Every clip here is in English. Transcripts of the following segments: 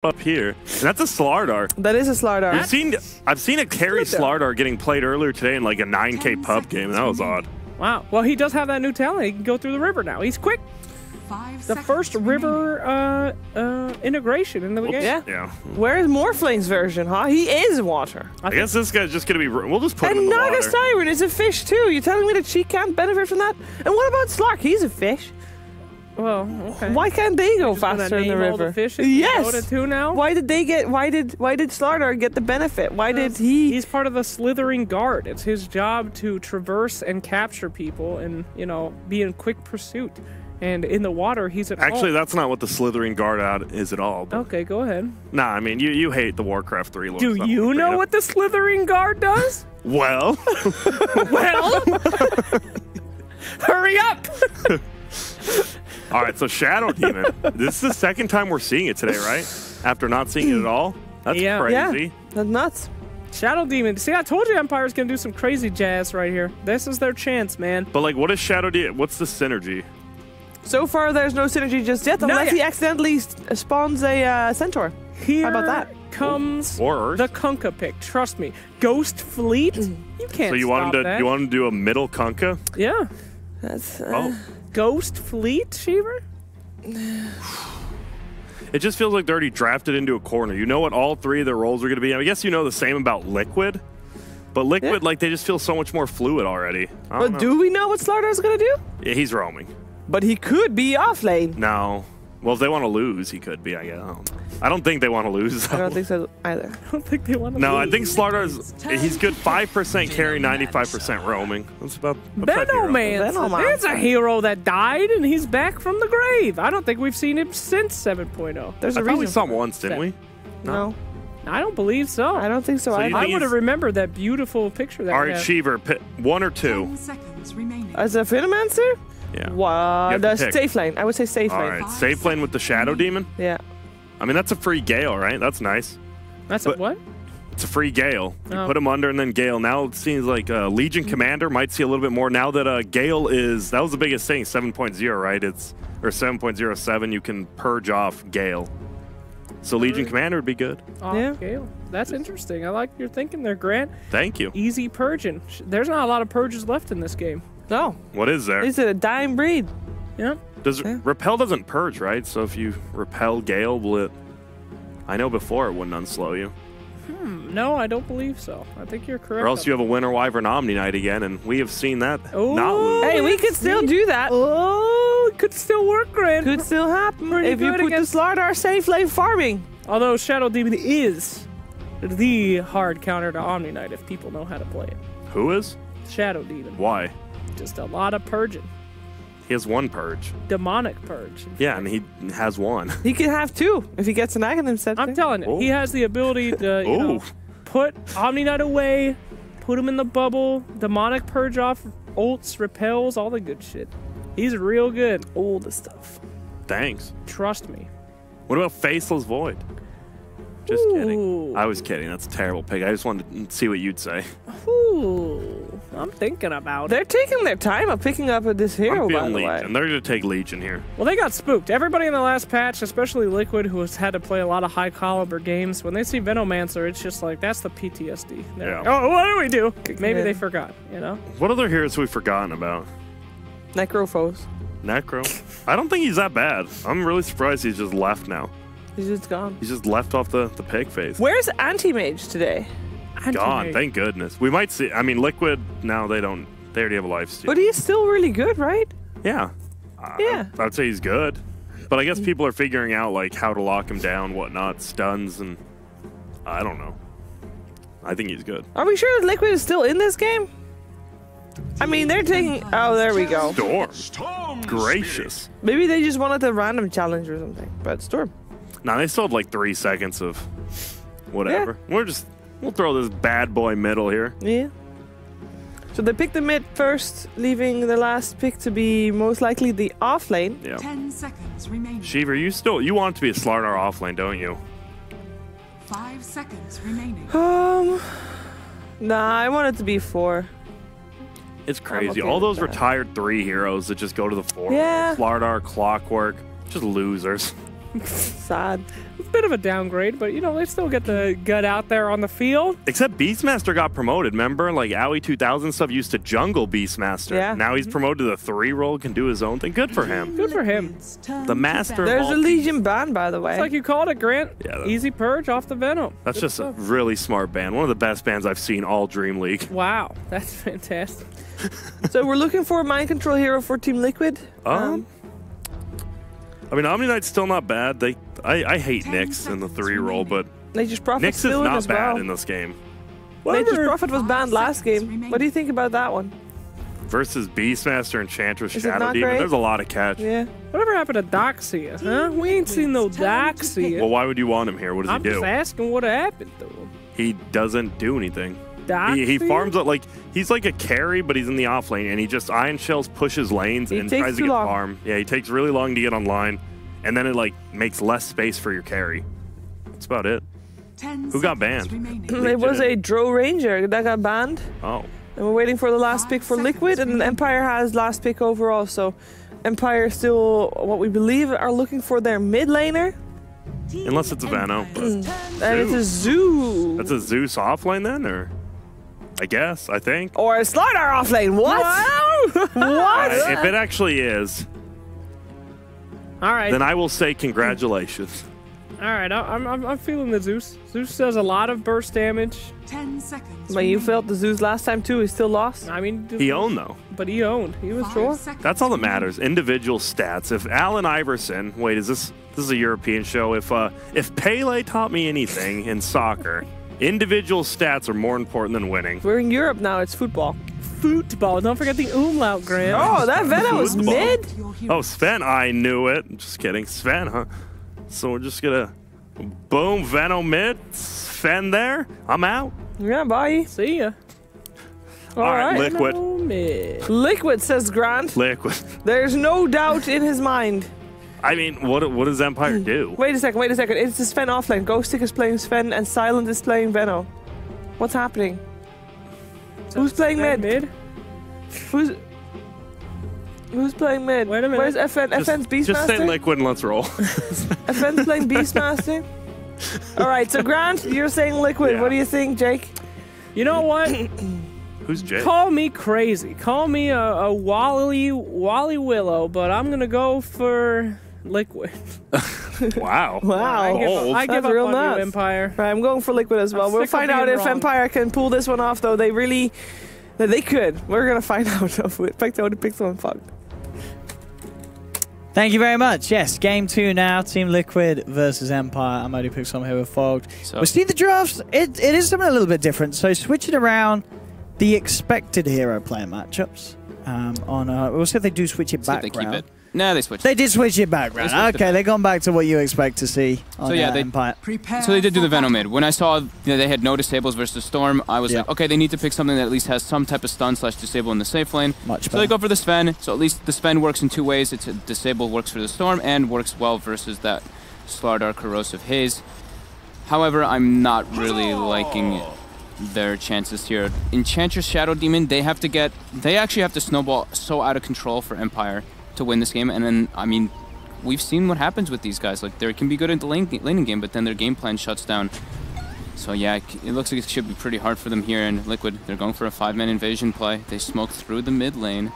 up here, and that's a Slardar. That is a Slardar. I've seen a carry Slardar getting played earlier today in like a 9K pub game, and that was odd. Wow. Well, he does have that new talent. He can go through the river now. He's quick. The first river integration into the game. Yeah. Where's Morflane's version, huh? He is water. I guess this guy's just gonna be. We'll just put him in the water. And Naga Siren is a fish too. You're telling me that she can't benefit from that? And what about Slark? He's a fish. Well, okay. Why can't they go faster in the river? Yes. Dota 2 now? Why did they get? Why did Slardar get the benefit? Why did he? He's part of the slithering guard. It's his job to traverse and capture people, and be in quick pursuit. And in the water, he's at Actually, that's not what the slithering guard out is at all. Okay, go ahead. Nah, I mean you hate the Warcraft 3 lore. Do you know what the slithering guard does? Well, hurry up! All right, so Shadow Demon. This is the second time we're seeing it today, right? After not seeing it at all? That's crazy. Yeah, that's nuts. Shadow Demon. See, I told you Empire's going to do some crazy jazz right here. This is their chance, man. But, like, what is Shadow Demon? What's the synergy? So far, there's no synergy just yet, unless he accidentally spawns a Centaur. Here How about that? Comes the Kunkka pick. Trust me. Ghost Fleet? You can't So you want him to, you want him to do a middle Kunkka? Yeah. That's... Ghost Fleet, Sheever? It just feels like they're already drafted into a corner. You know what all three of their roles are going to be. I guess you know the same about Liquid. But Liquid, like, they just feel so much more fluid already. But do we know what Slardar's going to do? Yeah, he's roaming. But he could be off lane. No. Well, if they want to lose, he could be, I guess. I don't think they want to lose, though. I don't think so either. I don't think they want to lose. No, I think Slardar's, he's good 5% carry, 95% roaming. That's about Venomancer. There's a hero that died, and he's back from the grave. I don't think we've seen him since 7.0. There's a reason. I thought we saw him once, didn't we? No. I don't believe so. I don't think so. I would have remembered that beautiful picture that All right, Sheever, one or two. 10 seconds remaining. As a Venomancer? Yeah. Wow, that's safe lane. I would say safe lane. All right, safe lane with the Shadow Demon? Yeah. I mean, that's a free Gale, right? That's nice. That's a what? It's a free Gale. You put him under and then Gale. Now it seems like Legion Commander might see a little bit more now that Gale is... That was the biggest thing, 7.0, right? It's or 7.07, you can purge off Gale. So Legion Commander would be good. Yeah. Gale. That's interesting. I like your thinking there, Grant. Thank you. Easy purging. There's not a lot of purges left in this game. No. What is there? Is it a dying breed? Yeah. Repel doesn't purge, right? So if you repel Gale, will it... I know before it wouldn't unslow you. No, I don't believe so. I think you're correct. Or else you have a Winter Wyvern Omni Knight again, and we have seen that not lose. Hey, we could still do that. Oh, it could still work, Grant. Could still happen if you put the Slardar safe lane farming. Although Shadow Demon is the hard counter to Omni Knight if people know how to play it. Who is? Shadow Demon. Why? Just a lot of purging. He has one purge. Demonic purge. Yeah, and he has one. He could have two if he gets an Aghanim set. I'm telling you, he has the ability to put Omni Knight away, put him in the bubble, demonic purge off, ults, repels, all the good shit. He's real good. All the stuff. Thanks. Trust me. What about Faceless Void? Just kidding. I was kidding. That's a terrible pick. I just wanted to see what you'd say. Ooh, I'm thinking about it. They're taking their time of picking up this hero, by the way. Legion. They're going to take Legion here. Well, they got spooked. Everybody in the last patch, especially Liquid, who has had to play a lot of high-caliber games, when they see Venomancer, it's just like, that's the PTSD. Like, oh, what do we do? Maybe they forgot, What other heroes have we forgotten about? Necrophos. Necro? I don't think he's that bad. I'm really surprised he's just left now. He's just gone. He's just left off the pig phase. Where's Anti-Mage today? Gone, thank goodness. We might see... I mean, Liquid, now they already have a lifesteal. But he's still really good, right? Yeah. I'd say he's good. But I guess people are figuring out, like, how to lock him down, whatnot, stuns, and... I don't know. I think he's good. Are we sure that Liquid is still in this game? I mean, they're taking... Oh, there we go. Storm. Gracious. Maybe they just wanted a random challenge or something. But Storm. Nah, they still have like 3 seconds of whatever. Yeah. We'll throw this bad boy middle here. Yeah. So they picked the mid first, leaving the last pick to be most likely the off lane. Yeah. 10 seconds remaining. Sheever, you want it to be a Slardar off lane, don't you? 5 seconds remaining. Nah, I want it to be 4. It's crazy. All those retired 3 heroes that just go to the 4. Yeah. Slardar, Clockwork, just losers. Sad. bit of a downgrade, but you know they still get the gut out there on the field. Except Beastmaster got promoted. Remember, like Owie 2000 stuff used to jungle Beastmaster. Yeah. Now he's promoted to the 3 role, can do his own thing. Good for him. Good for him. The master. There's of a all Legion ban, by the way. It's like you called it, Grant. Yeah, Easy purge off the Venom. That's Good just stuff. a really smart ban. One of the best bans I've seen all Dream League. Wow, that's fantastic. So we're looking for a mind control hero for Team Liquid. I mean, Omni Knight's still not bad. I hate Nyx in the 3 role, but Nature's Prophet Nyx is still in not as bad well. in this game. Nature's Prophet was banned last game. What do you think about that one? Versus Beastmaster, Enchantress, Is it Shadow not Demon, great? there's a lot of catch. Yeah. Whatever happened to Doxia, huh? We ain't seen no Doxia. Well, why would you want him here? What does I'm he just do? asking what happened to him. He doesn't do anything. He Doxia? farms it like he's like a carry, but he's in the off lane, and he just Iron Shells pushes lanes He and takes tries to too get long. farm. Yeah, he takes really long to get online, and then it like makes less space for your carry. That's about it. 10 Who got seconds banned? remaining. It was a Drow Ranger that got banned. Oh, And we're waiting for the last 5 pick for seconds Liquid, and remaining. Empire has last pick overall. So Empire still, what we believe, are looking for their mid laner. unless it's a Vano. And it's a Zoo. That's a Zeus off lane then, or I guess I think. Or a Slardar off lane. What? What? If it actually is, All right. then I will say congratulations. All right. I'm feeling the Zeus. Zeus does a lot of burst damage. 10 seconds. But you remaining. felt the Zeus last time too. He still lost. I mean, He owned though. but he owned. He was 5 sure. seconds That's all that remaining. matters. Individual stats. If Allen Iverson, wait, is this is a European show? If Pele taught me anything in soccer, individual stats are more important than winning. We're in Europe now. It's football. Football. Don't forget the umlaut, Grant. Oh, that Venom was Football. mid. Your hero. Oh, Sven, I knew it. Just kidding, Sven, huh? So we're just gonna boom Venom mid, Sven there. I'm out. Yeah, bye. See ya. All right. Liquid, No mid. Liquid, says Grant. liquid. There's no doubt in his mind. I mean, what does Empire do? Wait a second. It's the Sven offlane. Ghostic is playing Sven and Silent is playing Venom. What's happening? Who's playing mid? Who's playing mid? Wait a minute. Where's FN? FN's Just say Beastmaster? liquid and let's roll. FN's playing Beastmaster? Alright, so Grant, you're saying liquid. Yeah. What do you think, Jake? You know what? Who's Jay? Call me crazy. Call me a Wally Willow, but I'm gonna go for liquid. Wow. Wow. I give Bold. up, I give That's up real on nuts. you, Empire. Right, I'm going for liquid as well. I'm We'll sick of find out being if wrong. Empire can pull this one off, though. They could. We're gonna find out if Pecto would pick someone fucked. Thank you very much. Yes, game 2 now. Team Liquid versus Empire. I'm only picked some here with Fogged. So- We see the drafts. It is something a little bit different. So switching around the expected hero player matchups. We'll see if they do switch it See if back they keep round. it. No, they switched. They did switch it back round. switched it Okay, back. they've gone back to what you expect to see on So, yeah, they- Empire. Prepare So they did do for the Venom battle. mid. When I saw they had no disables versus Storm, I was Yeah. like, okay, they need to pick something that at least has some type of stun / disable in the safe lane. Much So they better. go for the Sven. So at least the Sven works in 2 ways. It's a disable works for the Storm and works well versus that Slardar Corrosive Haze. However, I'm not really liking their chances here. Enchantress Shadow Demon, they actually have to snowball so out of control for Empire to win this game. And then, I mean, we've seen what happens with these guys. Like, they can be good at the laning game, but then their game plan shuts down. So yeah, it looks like it should be pretty hard for them here in Liquid. They're going for a 5-man invasion play. They smoke through the mid lane.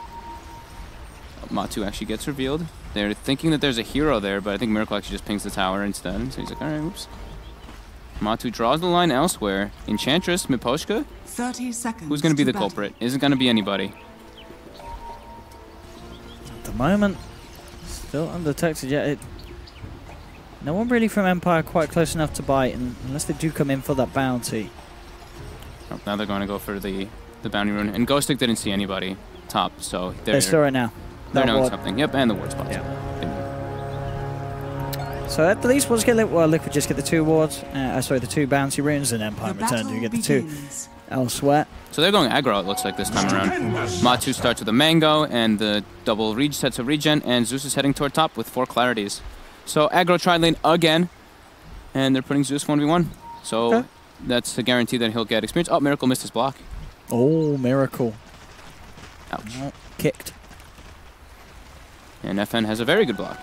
Matu actually gets revealed. They're thinking that there's a hero there, but I think Miracle actually just pings the tower instead. So he's like, alright, oops. Matu draws the line elsewhere. Enchantress, Miposhka. 30 seconds. Who's going to be the battle. culprit? Isn't going to be anybody. At the moment, still undetected yet. No one really from Empire quite close enough to bite, unless they do come in for that bounty. Oh, now they're going to go for the bounty rune. And Ghostic didn't see anybody top, so They're still right now. they're That knowing ward. something. Yep, and the ward spot. So at the least we'll just get Liquid just get the 2 wards, the 2 bouncy runes, and Empire The in return battle do get the 2 begins. elsewhere. So they're going aggro, it looks like, this time around. Matu starts with a mango and the double sets of regen, and Zeus is heading toward top with 4 clarities. So aggro tri lane again, and they're putting Zeus 1v1. So Okay. that's a guarantee that he'll get experience. Oh, Miracle missed his block. Oh, Miracle. Ouch. Oh, kicked. And FN has a very good block.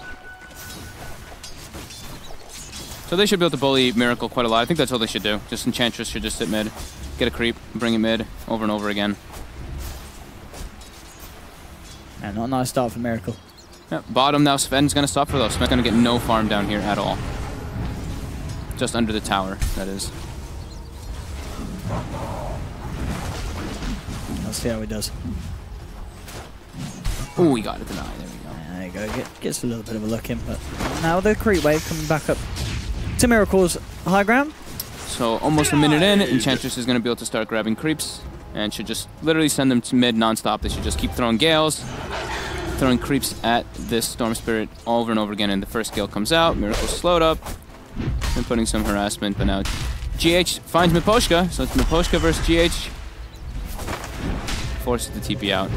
So they should be able to bully Miracle quite a lot. I think that's all they should do. Just Enchantress should just sit mid, get a creep, bring it mid over and over again. And not a nice start for Miracle. Yeah, bottom now, Sven's going to suffer though. Sven's going to get no farm down here at all. Just under the tower, that is. Let's see how he does. Oh, he got a deny. There we go. There you go. Gets a little bit of a look in, but now the creep wave coming back up to Miracle's high ground. So almost a minute in, Enchantress is going to be able to start grabbing creeps and should just literally send them to mid non-stop. They should just keep throwing Gales, throwing creeps at this Storm Spirit over and over again. And the first Gale comes out, Miracle's slowed up, and putting some harassment, but now GH finds Miposhka, so it's Miposhka versus GH. Forces the TP out.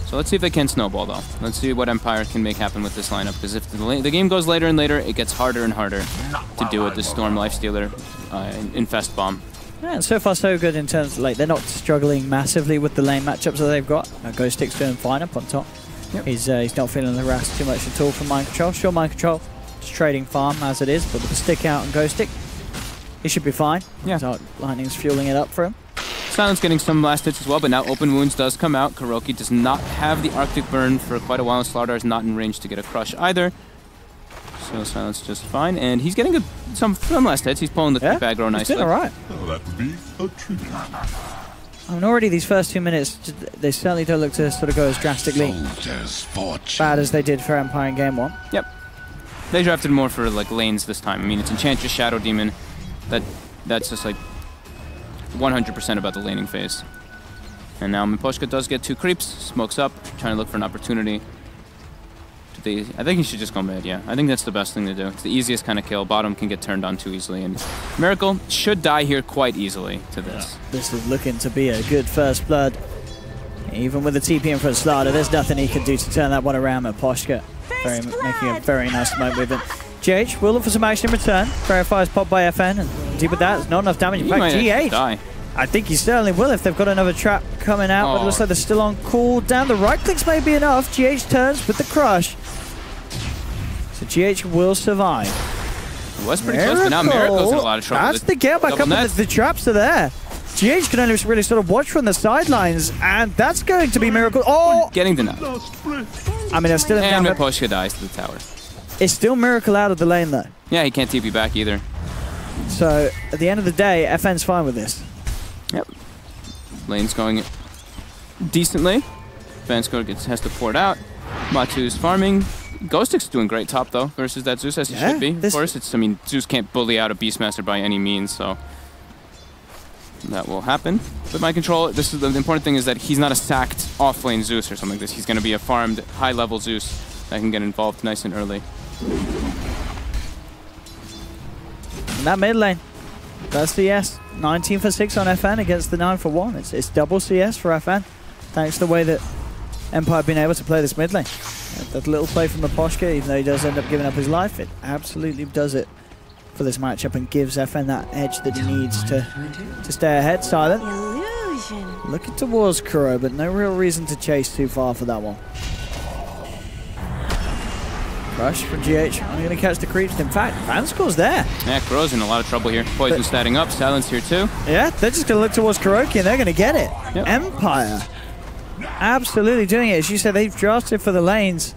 So let's see if they can snowball though. Let's see what Empire can make happen with this lineup, because if the game goes later and later, it gets harder and harder to do with the Storm Lifestealer Infest Bomb. Yeah, and so far so good in terms of, like, they're not struggling massively with the lane matchups that they've got. Ghost Stick's doing fine up on top. Yep. He's not feeling harassed too much at all from Mind Control. Sure, Mind Control just trading farm as it is, but with the stick out and Ghost Stick, he should be fine. Yeah. So Lightning's fueling it up for him. Silence getting some last hits as well, but now Open Wounds does come out. Kuroki does not have the Arctic Burn for quite a while, and Slardar is not in range to get a crush either. So Silence just fine, and he's getting some last hits. He's pulling the creep aggro nicely. He's doing alright. Oh, that would be a treat. I mean, already these first 2 minutes, they certainly don't look to sort of go as drastically bad as they did for Empire in Game 1. Yep. They drafted more for like lanes this time. I mean, it's Enchantress, Shadow Demon. That's just like 100% about the laning phase. And now Miposhka does get 2 creeps, smokes up, trying to look for an opportunity. I think he should just go mid, yeah. I think that's the best thing to do. It's the easiest kind of kill. Bottom can get turned on too easily, and Miracle should die here quite easily to this. Yeah. This is looking to be a good first blood. Even with the TP in front of Slardar, there's nothing he can do to turn that one around. Miposhka making a very nice smoke movement. GH will look for some action in return. Verifies pop by FN, and deep with that, it's not enough damage. In fact, GH, die. I think he certainly will if they've got another trap coming out, but it looks like they're still on cooldown. The right clicks may be enough. GH turns with the crush. So GH will survive. It was pretty close, but now Miracle's in a lot of trouble. That's the Gale back up, and the traps are there. GH can only really sort of watch from the sidelines, and that's going to be Miracle. Oh! Getting denied. I mean, they're still in and Miposhka dies to the tower. It's still Miracle out of the lane, though. Yeah, he can't TP back either. So, at the end of the day, FN's fine with this. Yep. Lane's going decently. Vansko has to pour it out. Matu's farming. Ghost Stick's doing great top, though, versus that Zeus, as he should be. Of course, I mean, Zeus can't bully out a Beastmaster by any means, so that will happen. With my control, this is the important thing is that he's not a sacked off-lane Zeus or something like this. He's going to be a farmed, high-level Zeus that can get involved nice and early. And that mid lane, that's CS. 19 for 6 on FN against the 9 for 1. It's double CS for FN, thanks to the way that Empire have been able to play this mid lane. That little play from Miposhka, even though he does end up giving up his life, it absolutely does it for this matchup and gives FN that edge that he needs to stay ahead. Silent. Looking towards Kuro, but no real reason to chase too far for that one. Rush from GH. I'm going to catch the creeps. In fact, Vanscore's there. Yeah, Kuro's in a lot of trouble here. Poison statting up. Silence here too. Yeah, they're just going to look towards Kuroki and they're going to get it. Yep. Empire absolutely doing it. As you said, they've drafted for the lanes,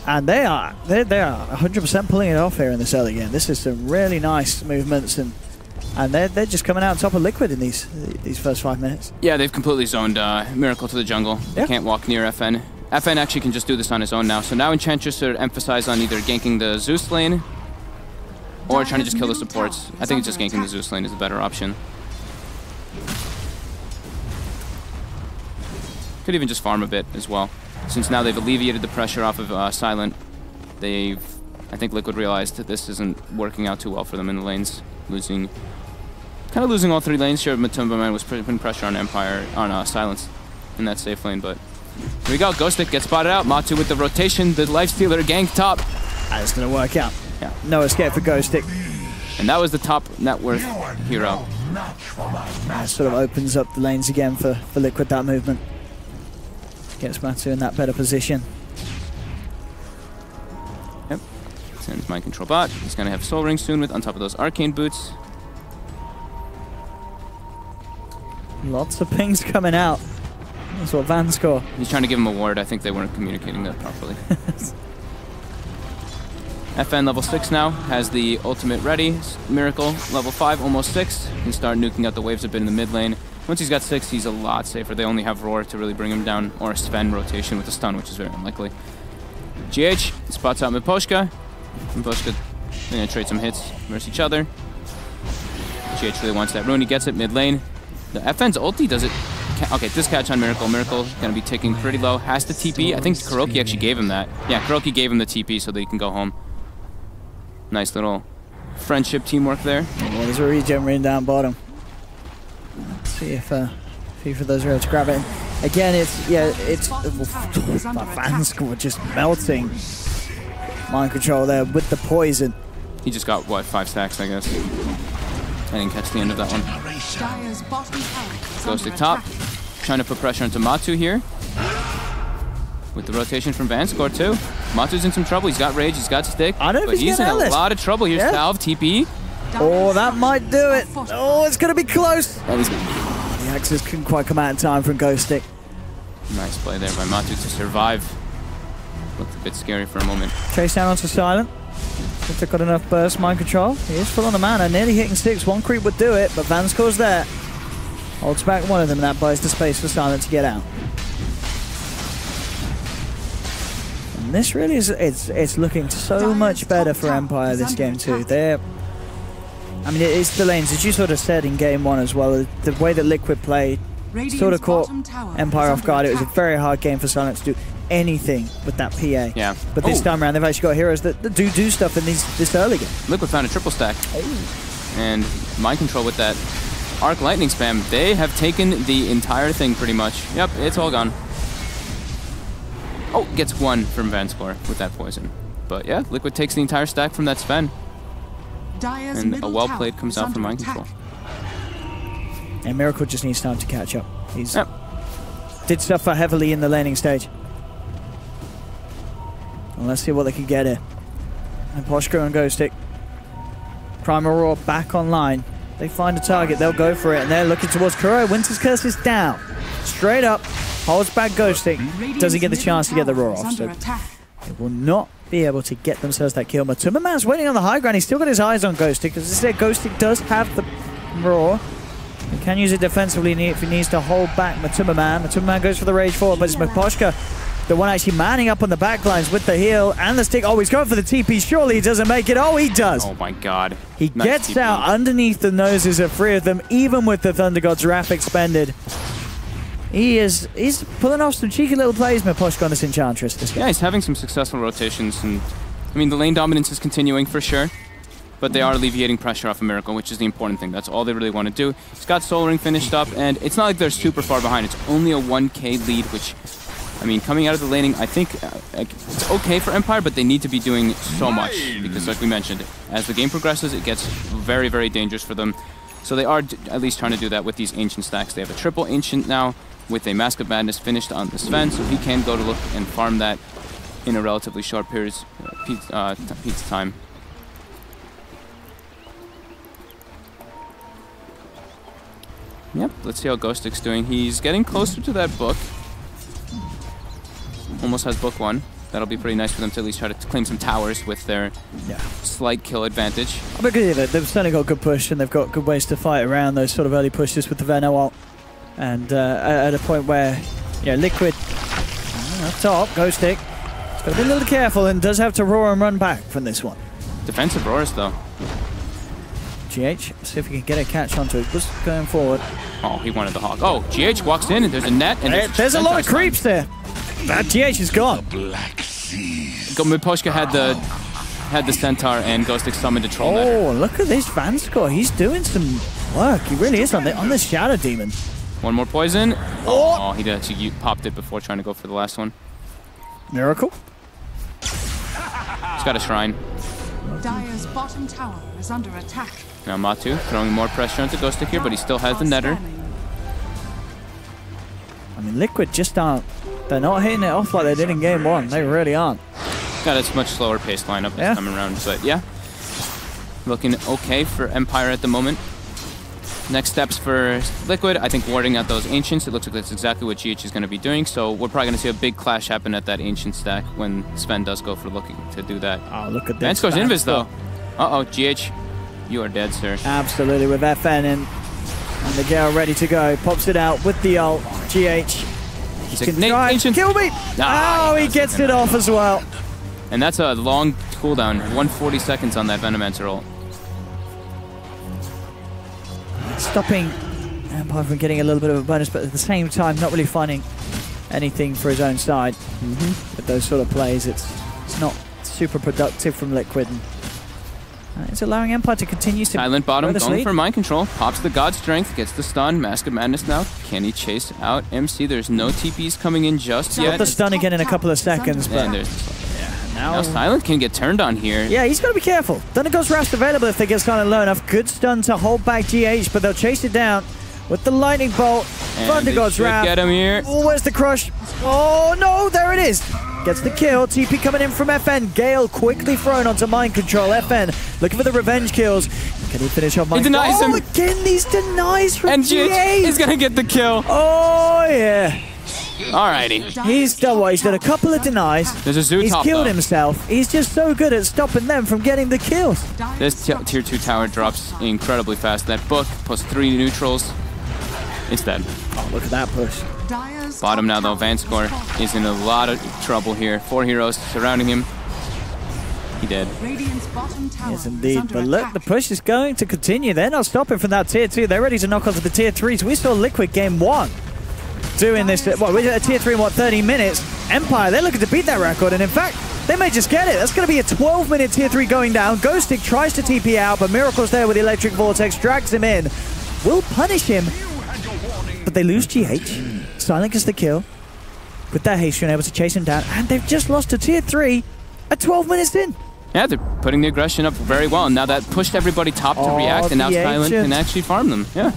and they are 100% pulling it off here in this early game. This is some really nice movements, and they're just coming out on top of Liquid in these first 5 minutes. Yeah, they've completely zoned Miracle to the jungle. They can't walk near FN. FN actually can just do this on his own now. So now Enchantress should emphasize on either ganking the Zeus lane or trying to just kill the supports. I think it's just ganking the Zeus lane is the better option. Could even just farm a bit as well. Since now they've alleviated the pressure off of Silent, I think Liquid realized that this isn't working out too well for them in the lanes. Kind of losing all 3 lanes. Sure, Matumba was putting pressure on Empire, on Silence in that safe lane, but here we go. Ghost Stick gets spotted out. Matu with the rotation. The Lifestealer gank top. That's going to work out. Yeah. No escape for Ghost Stick. And that was the top net worth hero. That sort of opens up the lanes again for Liquid, that movement. Gets Matu in that better position. Yep. Sends Mind Control bot. He's going to have Soul Ring soon with on top of those Arcane Boots. Lots of pings coming out. That's what Van score. He's trying to give him a ward. I think they weren't communicating that properly. FN level 6 now, has the ultimate ready. Miracle level 5, almost 6. Can start nuking out the waves a bit in the mid lane. Once he's got 6, he's a lot safer. They only have Roar to really bring him down, or a Sven rotation with a stun, which is very unlikely. GH spots out Miposhka. Miposhka going to trade some hits versus each other. GH really wants that rune. He gets it mid lane. The FN's ulti does it. Okay, this catch on Miracle. Miracle going to be ticking pretty low. Has the TP. I think Kuroki actually gave him that. Yeah, Kuroki gave him the TP so that he can go home. Nice little friendship teamwork there. Well, there's a regen ring down bottom. Let's see if either of those are able to grab it. Again, it's Van score just melting. Mind Control there with the poison. He just got, what, 5 stacks, I guess. I didn't catch the end of that one. Goes to top. Trying to put pressure into Matu here. With the rotation from Vanscore too. Matu's in some trouble. He's got Rage, he's got Stick. I don't know but if he's in a lot of trouble. Here's Salve, TP. Oh, that might do it. Oh, it's going to be close. The axes couldn't quite come out in time from Ghost Stick. Nice play there by Matu to survive. Looked a bit scary for a moment. Chase down onto Silent. If they've got enough burst Mind Control. He is full on the mana, nearly hitting 6. One creep would do it, but Vanscore's there. Holds back one of them, and that buys the space for Silent to get out. And this really is, it's looking so much better for Empire this game too. I mean, it's the lanes, as you sort of said in game 1 as well, the way that Liquid played sort of caught Empire off guard. It was a very hard game for Silent to do anything with that PA. Yeah. But this time around, they've actually got heroes that do stuff in this early game. Liquid found a triple stack. And Mind Control with that Arc Lightning spam. They have taken the entire thing pretty much. Yep, it's all gone. Oh, gets 1 from Vanscore with that poison. But yeah, Liquid takes the entire stack from that Sven. And a well played comes out from Mind Control. And Miracle just needs time to catch up. He's did suffer heavily in the laning stage. And let's see what they can get here. And Poshko and Ghost Stick. Primal Roar back online. They find a target, they'll go for it, and they're looking towards Kuro. Winter's Curse is down. Straight up, holds back Ghost Stick. Doesn't get the chance to get the Roar off, so they will not be able to get themselves that kill. Matuma Man's waiting on the high ground. He's still got his eyes on Ghost Stick. As I said, Ghost Stick does have the Roar. He can use it defensively if he needs to hold back Matuma Man. Matuma Man goes for the Rage forward, but it's Miposhka, the one actually manning up on the backlines with the heal and the stick. Oh, he's going for the TP. Surely he doesn't make it. Oh, he does. Oh my god. He gets out underneath the noses of 3 of them, even with the Thunder God's Wrath expended. He's pulling off some cheeky little plays, Miposhka, on this Enchantress this game. Yeah, he's having some successful rotations, and I mean the lane dominance is continuing for sure, but they are alleviating pressure off of Miracle, which is the important thing. That's all they really want to do. He's got Soul Ring finished up, and it's not like they're super far behind. It's only a 1k lead, which, I mean, coming out of the laning, I think it's okay for Empire, but they need to be doing so much, because like we mentioned, as the game progresses, it gets very, very dangerous for them. So they are at least trying to do that with these Ancient stacks. They have a triple Ancient now, with a Mask of Madness finished on the Sven, so he can go to look and farm that in a relatively short period of time. Yep, let's see how Ghost Stick's doing. He's getting closer to that book. Almost has book 1. That'll be pretty nice for them to at least try to claim some towers with their slight kill advantage. But they've certainly got good push, and they've got good ways to fight around those sort of early pushes with the Veno ult. And at a point where, Liquid up top, Ghost Stick, it's got to be a little careful and does have to roar and run back from this one. Defensive roars though. GH, see if we can get a catch onto it. Just going forward. Oh, he wanted the hawk. Oh, GH walks in and there's a net. And there's a lot of creeps there. That GH is gone. Miposhka had the Centaur and Ghost Stick summoned a troll. Oh, look at this Vanscore. He's doing some work. He really is on the Shadow Demon. One more poison. Oh, he actually popped it before trying to go for the last one. Miracle. He's got a shrine. Dire's bottom tower is under attack. Now Matu throwing more pressure onto Ghost Stick here, but he still has the netter. I mean, Liquid just aren't. They're not hitting it off like they did in game 1. They really aren't. got a much slower paced lineup this time around. But yeah, looking okay for Empire at the moment. Next steps for Liquid, I think warding out those Ancients. It looks like that's exactly what GH is going to be doing. So we're probably going to see a big clash happen at that Ancient stack when Sven does go for looking to do that. Oh, look at this. Vance goes Invis though. Uh-oh, GH, you are dead, sir. Absolutely, with FN and the Gale ready to go. Pops it out with the ult. GH. He's Can try and kill me! Oh, he gets it off as well. And that's a long cooldown, 140 seconds on that Venomancer ult. Stopping Empire from getting a little bit of a bonus, but at the same time not really finding anything for his own side. With those sort of plays, it's not super productive from Liquid. It's allowing Empire to continue to Silent bottom, going for mind control, pops the God Strength, gets the stun, Mask of Madness now. Can he chase out MC? There's no TPs coming in just yet. Got the stun again in a couple of seconds, but and there's now Silent can get turned on here. Yeah, he's got to be careful. Thundergod's Wrath available if they get Silent low enough. Good stun to hold back GH, but they'll chase it down with the Lightning Bolt. Thundergod's Wrath. Get him here. Oh, where's the crush? Oh, no, there it is. Gets the kill. TP coming in from FN. Gale quickly thrown onto mind control. FN looking for the revenge kills. Can he finish off mind control? He denies him. Again, these denies from and GH. Is going to get the kill. Oh, yeah. Alrighty. He's done a couple of denies. There's a Zoo He's top killed though. Himself. He's just so good at stopping them from getting the kills. This tier 2 tower drops incredibly fast. That book plus 3 neutrals. It's dead. Oh, look at that push. Bottom now though, Vanscore is in a lot of trouble here. 4 heroes surrounding him. He dead. Yes, indeed. But look, the push is going to continue. They're not stopping from that tier 2. They're ready to knock onto the tier 3s. We saw Liquid game 1 doing this. Well, we're at tier 3 in what, 30 minutes? Empire, they're looking to beat that record. And in fact, they may just get it. That's going to be a 12-minute tier 3 going down. Ghostic tries to TP out, but Miracle's there with the Electric Vortex, drags him in. Will punish him. But they lose GH. Silent gets the kill. With that haste, able to chase him down. And they've just lost to tier 3 at 12 minutes in. Yeah, they're putting the aggression up very well. And now that pushed everybody top to react, and now Silent can actually farm them. Yeah.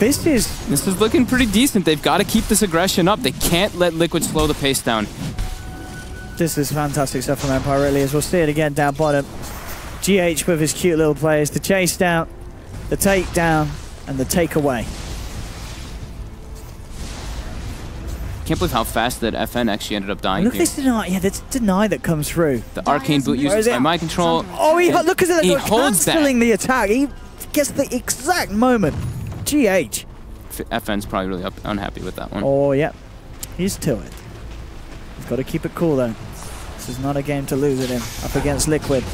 This is looking pretty decent. They've got to keep this aggression up. They can't let Liquid slow the pace down. This is fantastic stuff from Empire, really, as we'll see it again down bottom. GH with his cute little plays. The chase down, the take down, and the take away. Can't believe how fast that FN actually ended up dying. Look here. at this deny. Yeah, this deny that comes through. The arcane boot uses by mind control. Oh, look at that. He holds cancelling the attack. He gets the exact moment. GH. FN's probably really unhappy with that one. Oh, yeah. He's to it. He's got to keep it cool, though. This is not a game to lose it in. Up against Liquid.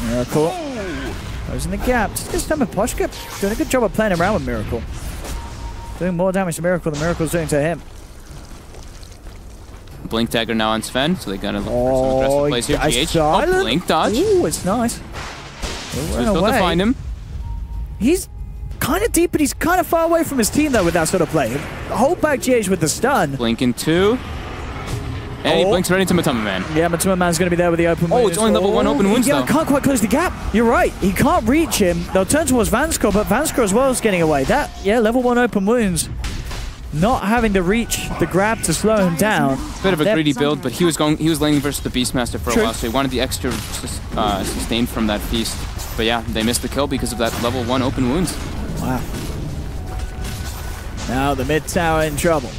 Miracle. Closing the gap. Just this time with Poshka doing a good job of playing around with Miracle. Doing more damage to Miracle than Miracle's doing to him. Blink dagger now on Sven, so they gotta look for some aggressive plays here. GH. Oh, blink dodge. Ooh, it's nice. Still to find him. He's kind of deep, but he's kind of far away from his team, though, with that sort of play. Hold back GH with the stun. Blinking 2. And he blinks right into Matuma Man. Yeah, Matuma Man's going to be there with the open wounds. Oh, it's only level 1 open wounds, though. Yeah, can't quite close the gap. You're right. He can't reach him. They'll turn towards Vanscore, but Vanscore as well is getting away. Level 1 open wounds. Not having to reach the grab to slow him down. Bit of a greedy build, but he was laning versus the Beastmaster for a while, so he wanted the extra sustain from that feast. But yeah, they missed the kill because of that level 1 open wounds. Wow. Now the mid tower in trouble.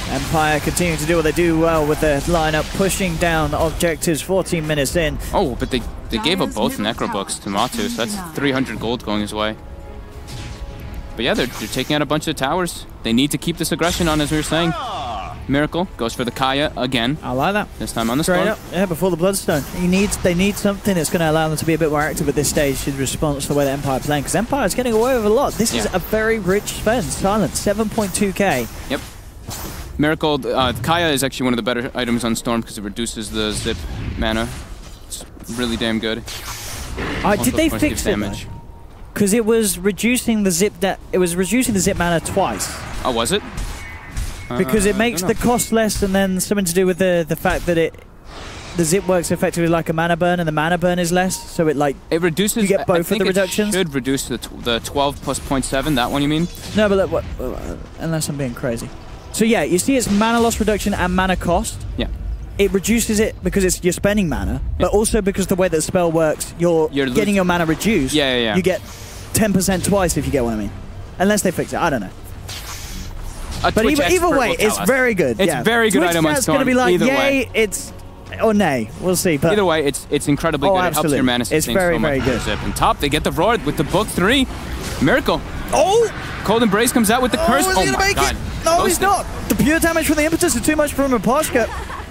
Empire continuing to do what they do well with their lineup, pushing down objectives 14 minutes in. Oh, but they gave up both Necro books to Matu, so that's 300 gold going his way. But yeah, they're taking out a bunch of towers. They need to keep this aggression on, as we were saying. Miracle goes for the Kaya again. I like that. This time on the Storm. Yeah, before the Bloodstone. They need something that's going to allow them to be a bit more active at this stage in response to the way that Empire playing, because Empire is getting away with a lot. This is a very rich spend. Silent, 7.2k. Yep. Miracle, Kaya is actually one of the better items on Storm because it reduces the zip mana. It's really damn good. Did they fix it? Because it was reducing the zip mana twice. Oh, was it? Because it makes the cost less, and then something to do with the fact that the zip works effectively like a mana burn, and the mana burn is less, so it reduces. You get both of the reductions. It should reduce the 12 plus 0.7. That one you mean? No, but unless I'm being crazy. So yeah, you see it's mana loss reduction and mana cost. Yeah. It reduces it because you're spending mana, but also because the way that the spell works, you're getting your mana reduced. Yeah. You get 10% twice if you get what I mean. Unless they fix it, I don't know. But either way, it's very good. It's very good item on Storm. It's going to be like, either yay, way. it's... Or nay, we'll see. But either way, it's incredibly good. It helps your mana sustain very, so much. very good. Zip. And top, they get the Roar with the book 3. Miracle. Oh! Cold Embrace comes out with the curse. Oh, my God. No, he's not. The pure damage from the impetus is too much from Rapashka.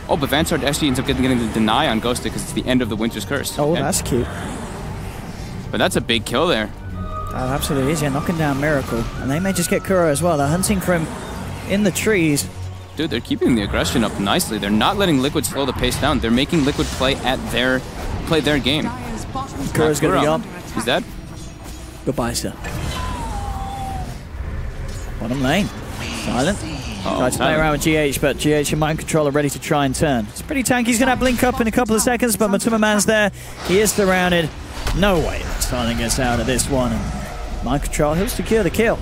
Oh, but Vansard actually ends up getting the deny on Ghosted because it's the end of the Winter's Curse. Oh, that's cute. But that's a big kill there. Oh, absolutely is. Yeah, knocking down Miracle. And they may just get Kuro as well. They're hunting for him in the trees. Dude, they're keeping the aggression up nicely. They're not letting Liquid slow the pace down. They're making Liquid play their game. Kuro's going to be up. He's dead. Goodbye, sir. Bottom lane. Silent. Tried to play around with GH, but GH and Mind Control are ready to try and turn. It's pretty tanky. He's going to blink up in a couple of seconds, but Matuma Man's there. He is surrounded. No way that Silent gets out of this one. And Mind Control, he'll secure the kill.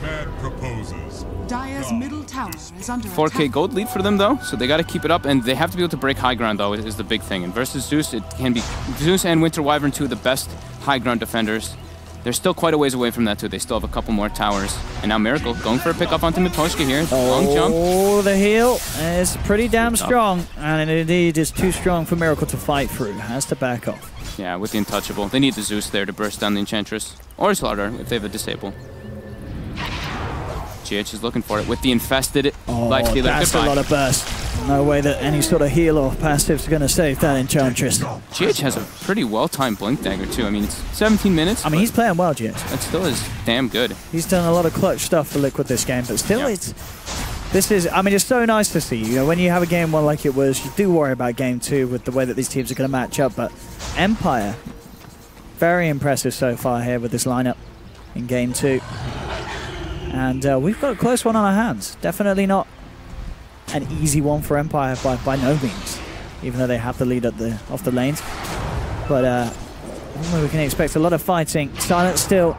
Dire's middle tower is under 4K gold lead for them, though, so they got to keep it up, and they have to be able to break high ground, though, is the big thing. And versus Zeus, it can be Zeus and Winter Wyvern, two of the best high ground defenders. They're still quite a ways away from that, too. They still have a couple more towers. And now Miracle going for a pickup onto Miposhka here. Long jump. Oh, the heal is pretty damn strong. And it indeed is too strong for Miracle to fight through. Has to back off. Yeah, with the Untouchable. They need the Zeus there to burst down the Enchantress. Or Slardar, if they have a Disable. GH is looking for it with the Infested Life Stealer. That's a lot of burst. No way that any sort of heal or passive is going to save that Enchantress. GH has a pretty well-timed Blink Dagger, too. I mean, it's 17 minutes. I mean, he's playing well, GH. That still is damn good. He's done a lot of clutch stuff for Liquid this game, but still it's so nice to see. You know, when you have a game one like it was, you do worry about game two with the way that these teams are going to match up, but Empire, very impressive so far here with this lineup in game two. And we've got a close one on our hands. Definitely not an easy one for Empire by no means, even though they have the lead off the lanes. But we can expect a lot of fighting. Silent still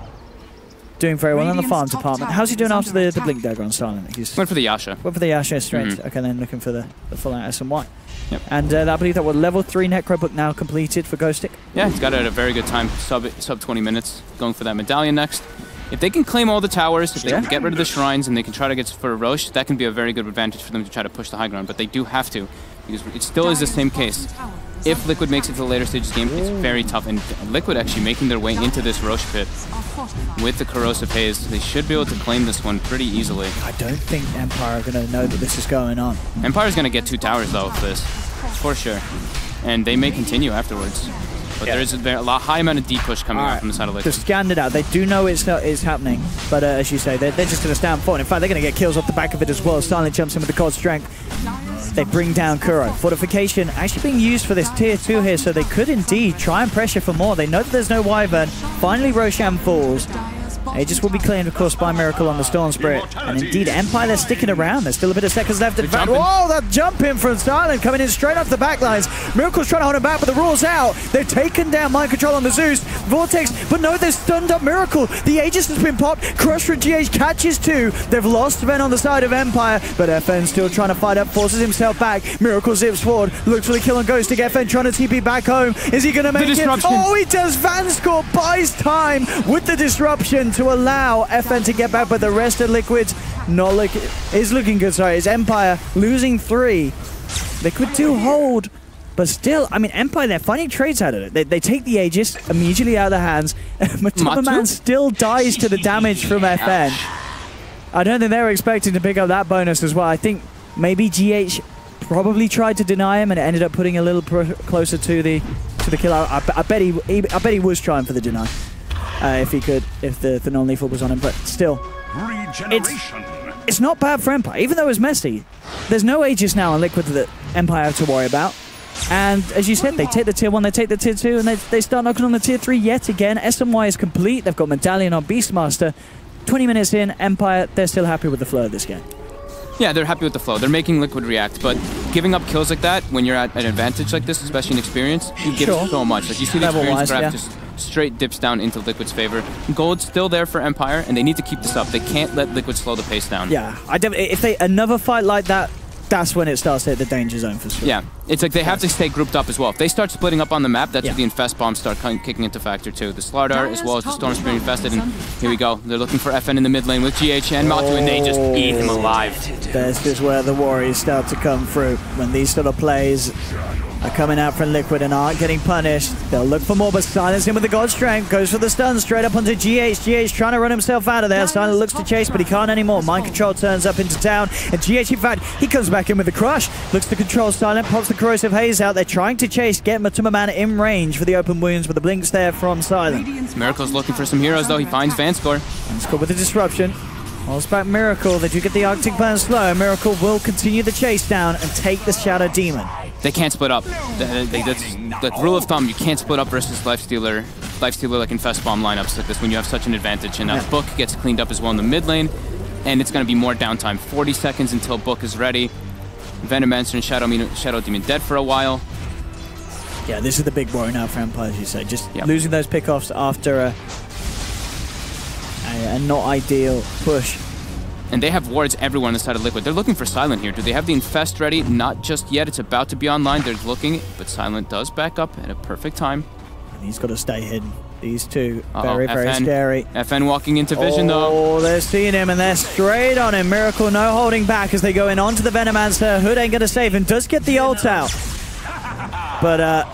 doing very well in the farm department. How's he doing after the Blink Dagger on Silent? He's went for the Yasha. Went for the Yasha straight. Okay, then looking for the full out SMY. Yep. And I believe that was level 3 Necro book now completed for Ghostic. Yeah, he's got it at a very good time. Sub 20 minutes. Going for that medallion next. If they can claim all the towers, if they can get rid of the shrines, and they can try to get for Roche, that can be a very good advantage for them to try to push the high ground. But they do have to, because it still is the same case. If Liquid makes it to the later stages of the game, it's very tough. And Liquid actually making their way into this Roche pit with the Corrosive Haze, they should be able to claim this one pretty easily. I don't think Empire are going to know that this is going on. Empire's going to get 2 towers, though, with this, for sure. And they may continue afterwards. But there is a high amount of deep push coming out from the side of Liquid. They've scanned it out. They do know it's happening. But as you say, they're just going to stand forward. In fact, they're going to get kills off the back of it as well. Silent jumps in with the cold strength. They bring down Kuro. Fortification actually being used for this tier 2 here, so they could indeed try and pressure for more. They know that there's no Wyvern. Finally, Roshan falls. Aegis will be claimed, of course, by Miracle on the Storm Spirit. And indeed, Empire, they're sticking around. There's still a bit of seconds left. Whoa, that jump in from Silent coming in straight off the backlines. Miracle's trying to hold him back, but the rule's out. They've taken down Mind Control on the Zeus. Vortex, but no, they've stunned up Miracle. The Aegis has been popped. Crush from GH catches 2. They've lost Ven on the side of Empire, but FN still trying to fight up, forces himself back. Miracle zips forward, looks for the kill on Ghostic. FN trying to TP back home. Is he going to make it? Oh, he does. Vanscore buys time with the disruption to allow FN to get back, but the rest of Liquid is looking good. Sorry, it's Empire losing 3. Liquid do hold, but still, I mean, Empire, they're finding trades out of it. They take the Aegis immediately out of the hands. Matuma Man still dies to the damage from FN. I don't think they were expecting to pick up that bonus as well. I think maybe GH probably tried to deny him and it ended up putting a little closer to the kill. I bet he was trying for the deny. If he could, if the non-lethal was on him, but still, it's not bad for Empire, even though it's messy. There's no Aegis now on Liquid that Empire have to worry about. And as you said, they take the tier 1, they take the tier 2, and they start knocking on the tier 3 yet again. SMY is complete. They've got Medallion on Beastmaster. 20 minutes in, Empire, they're still happy with the flow of this game. Yeah, they're happy with the flow. They're making Liquid react, but giving up kills like that when you're at an advantage like this, especially in experience, you give so much. Like you see the experience graph just straight dips down into Liquid's favor. Gold's still there for Empire, and they need to keep this up. They can't let Liquid slow the pace down. Yeah, if they another fight like that, that's when it starts to hit the danger zone for sure. Yeah, it's like they have to stay grouped up as well. If they start splitting up on the map, that's where the Infest bombs start kicking into factor too. The Slardar as well as the Storm Spirit infested, and here we go. They're looking for FN in the mid lane with GH and Matu, and they just eat him alive. This is where the Warriors start to come through. When these sort of plays are coming out from Liquid and aren't getting punished, they'll look for more, but Silence him with the God Strength, goes for the stun straight up onto GH. GH trying to run himself out of there. Silent looks to chase, but he can't anymore. Mind Control turns up into town, and GH, in fact, he comes back in with the Crush. Looks to control Silent, pops the Corrosive Haze out. They're trying to chase, get Matuma Man in range for the open wounds, but the Blinks there from Silent. Miracle's looking for some heroes, though. He finds Vanscore. Vanscore with the disruption. Holds back Miracle. They do get the Arctic Burn slow. Miracle will continue the chase down and take the Shadow Demon. They can't split up. That's the rule of thumb. You can't split up versus Lifestealer like Infest Bomb lineups like this when you have such an advantage. And now Book gets cleaned up as well in the mid lane, and it's going to be more downtime. 40 seconds until Book is ready. Venomancer and Shadow Demon dead for a while. Yeah, this is the big worry now for Empire, as you say. Just losing those pickoffs after a not ideal push. And they have wards everywhere on the side of Liquid. They're looking for Silent here. Do they have the Infest ready? Not just yet. It's about to be online. They're looking, but Silent does back up at a perfect time. And he's got to stay hidden. These two, very, very scary. FN walking into vision, though. Oh, they're seeing him, and they're straight on him. Miracle no holding back as they go in onto the Venomancer. Hood ain't going to save him. Does get the ult out. But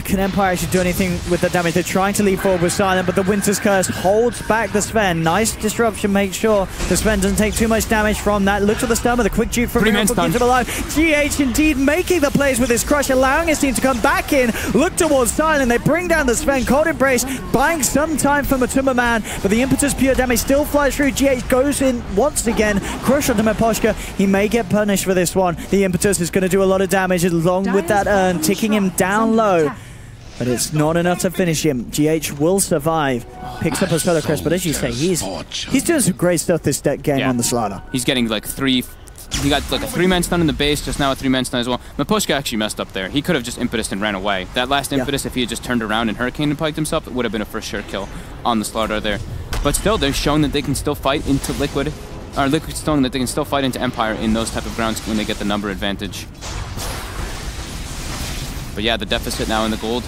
can Empire actually do anything with the damage? They're trying to leap forward with Silent, but the Winter's Curse holds back the Sven. Nice disruption, make sure the Sven doesn't take too much damage from that. Looks at the stun with a quick juke from Miracle, keeps him alive. GH indeed making the plays with his Crush, allowing his team to come back in, look towards Silent. They bring down the Sven, Cold Embrace, buying some time for Matuma Man, but the Impetus pure damage still flies through. GH goes in once again, Crush onto Meposhka. He may get punished for this one. The Impetus is going to do a lot of damage along with that urn, ticking him down low. But it's not enough to finish him. GH will survive. Picks up a Solar Crest, but as you say, he's doing some great stuff this game on the Slardar. He's getting like he got like a 3-man stun in the base, just now a 3-man stun as well. Meposhka actually messed up there. He could have just impetus and ran away. That last impetus, if he had just turned around and Hurricane and piked himself, it would have been a for sure kill on the Slardar there. But still, they're showing that they can still fight into Liquid, or Liquid's showing that they can still fight into Empire in those type of grounds when they get the number advantage. But yeah, the deficit now in the gold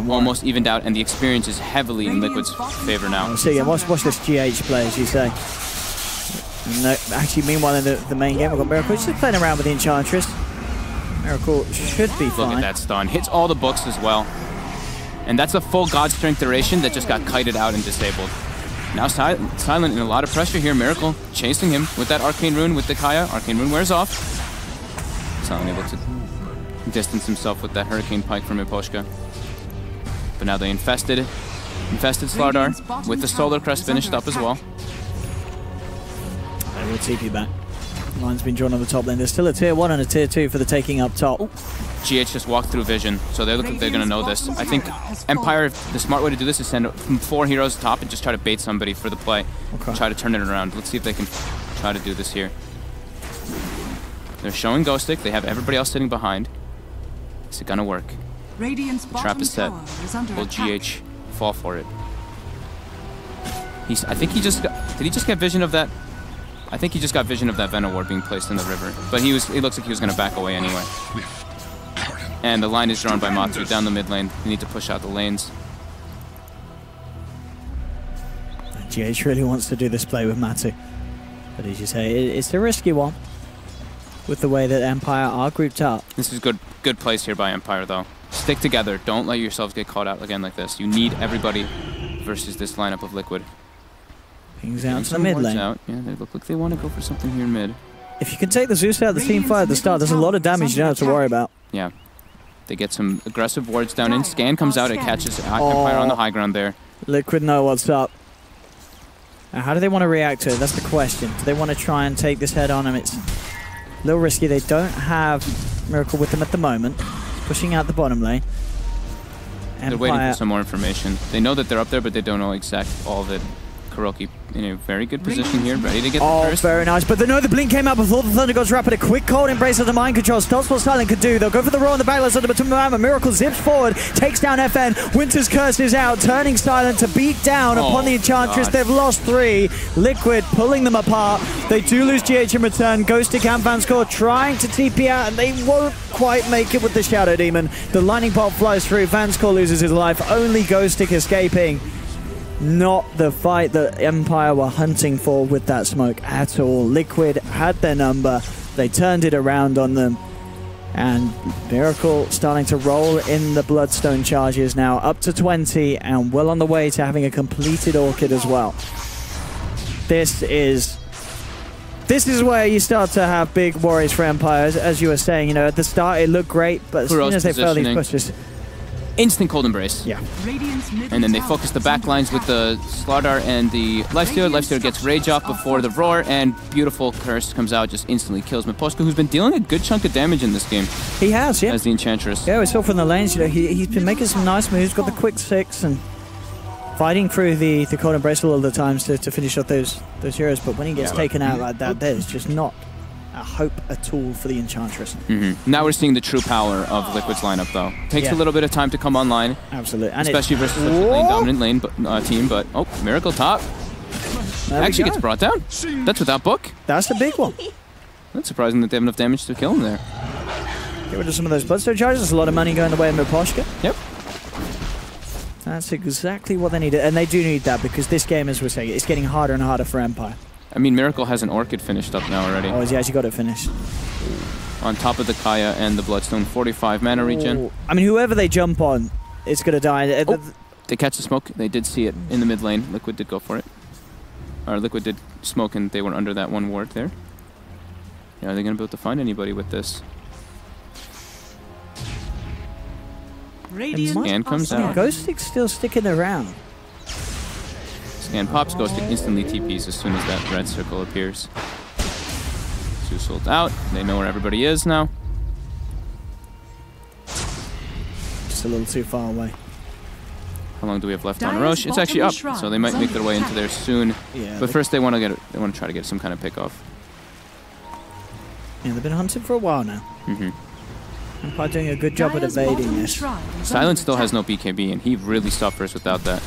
almost evened out, and the experience is heavily in Liquid's favor now. So yeah, watch this GH play, as you say. No, actually, meanwhile in the main game, we've got Miracle just playing around with the Enchantress. Miracle should be fine. Look at that stun. Hits all the books as well. And that's a full God Strength duration that just got kited out and disabled. Now Silent in a lot of pressure here. Miracle chasing him with that Arcane Rune with the Kaya. Arcane Rune wears off. Silent able to distance himself with that Hurricane Pike from Meposhka. But now they infested Slardar with the Solar Crest finished up as well. They will TP back. Line's been drawn on the top lane. There's still a tier 1 and a tier 2 for the taking up top. GH just walked through vision, so they're going to know this. I think Empire, the smart way to do this is send 4 heroes top and just try to bait somebody for the play. Try to turn it around. Let's see if they can try to do this here. They're showing Ghost Stick. They have everybody else sitting behind. Is it gonna work? Trap is set. Will GH fall for it? I think he just got... Did he just get vision of that? I think he just got vision of that Venom Ward being placed in the river. But it looks like he was gonna back away anyway. And the line is drawn by Matsu down the mid lane. We need to push out the lanes. GH really wants to do this play with Matsu. But as you say, it's a risky one. With the way that Empire are grouped up. This is good place here by Empire, though. Stick together. Don't let yourselves get caught out again like this. You need everybody versus this lineup of Liquid. Things out to the mid lane. Yeah, they look like they want to go for something here in mid. If you can take the Zeus out of the team fight at the start, there's a lot of damage you don't have to worry about. Yeah. They get some aggressive wards down in. Scan comes out. It catches Empire on the high ground there. Liquid know what's up. Now, how do they want to react to it? That's the question. Do they want to try and take this head on? It's a little risky. They don't have Miracle with them at the moment. Pushing out the bottom lane. They're waiting for some more information. They know that they're up there, but they don't know all of it. KuroKy in a very good position here, ready to get the first. Very nice. But no, the blink came out before the Thunder Gods Rapid. A quick cold embrace of the mind control. Stops what Silent could do. They'll go for the roll on the backlines of the Matumba. Miracle zips forward, takes down FN. Winter's Curse is out, turning Silent to beat down upon the Enchantress. They've lost 3. Liquid pulling them apart. They do lose GH in return. Ghostic and Vanscore trying to TP out, and they won't quite make it with the Shadow Demon. The lightning bolt flies through. Vanscore loses his life. Only Ghostic escaping. Not the fight that Empire were hunting for with that smoke at all. Liquid had their number. They turned it around on them. And Miracle starting to roll in the Bloodstone charges now, up to 20 and well on the way to having a completed Orchid as well. This is where you start to have big worries for Empire. As you were saying, you know, at the start it looked great, but as soon as they fail these pushes... Instant Cold Embrace. Yeah. And then they focus the backlines with the Slardar and the Lifestealer. Lifestealer gets Rage off before the Roar, and beautiful Curse comes out, just instantly kills Miposhka, who's been dealing a good chunk of damage in this game. He has, yeah. As the Enchantress. Yeah, we saw from the lanes, you know, he's been making some nice moves, got the quick 6 and fighting through the Cold Embrace a lot of the times to finish off those heroes, but when he gets taken out like that, there's just not a hope at all for the Enchantress. Now we're seeing the true power of Liquid's lineup, though. Takes a little bit of time to come online. Absolutely. And especially versus such a lane-dominant team, but... Oh, Miracle top. Actually gets brought down. That's without book. That's the big one. That's surprising that they have enough damage to kill him there. Get rid of some of those Bloodstone charges. There's a lot of money going the way of Miposhka. Yep. That's exactly what they needed. And they do need that because this game, as we're saying, it's getting harder and harder for Empire. I mean, Miracle has an Orchid finished up now already. Oh, he actually got it finished. On top of the Kaya and the Bloodstone, 45 mana regen. I mean, whoever they jump on, it's going to die. They catch the smoke. They did see it in the mid lane. Liquid did go for it. Or Liquid did smoke, and they were under that one ward there. Yeah, are they going to be able to find anybody with this? Scan comes out. Ghostic's still sticking around. Scan pops, Ghostic instantly TPs as soon as that red circle appears. Zeus sold out. They know where everybody is now. Just a little too far away. How long do we have left on Roche? It's actually up, so they might make their way into there soon. Yeah, but first they want to try to get some kind of pick off. Yeah, they've been hunting for a while now. Empire doing a good job at evading this. Silent still has no BKB, and he really suffers without that.